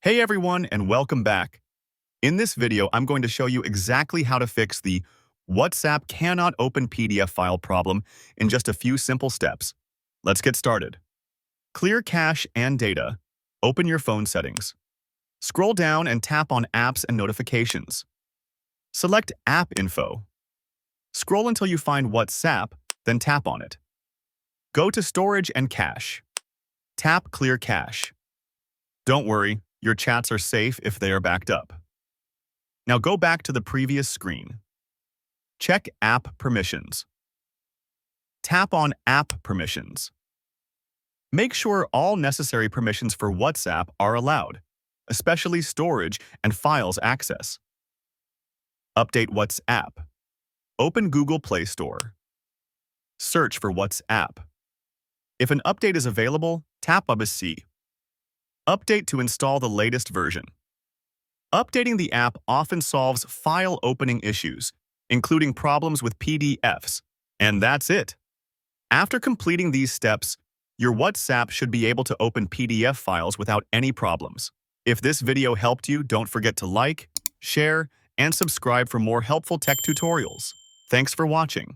Hey everyone, and welcome back. In this video, I'm going to show you exactly how to fix the WhatsApp cannot open PDF file problem in just a few simple steps. Let's get started. Clear cache and data. Open your phone settings. Scroll down and tap on Apps and Notifications. Select App Info. Scroll until you find WhatsApp, then tap on it. Go to Storage and Cache. Tap Clear Cache. Don't worry, your chats are safe if they are backed up. Now go back to the previous screen. Check App Permissions. Tap on App Permissions. Make sure all necessary permissions for WhatsApp are allowed, especially storage and files access. Update WhatsApp. Open Google Play Store. Search for WhatsApp. If an update is available, tap ABC. Update to install the latest version. Updating the app often solves file opening issues, including problems with PDFs. And that's it. After completing these steps, your WhatsApp should be able to open PDF files without any problems. If this video helped you, don't forget to like, share, and subscribe for more helpful tech tutorials. Thanks for watching.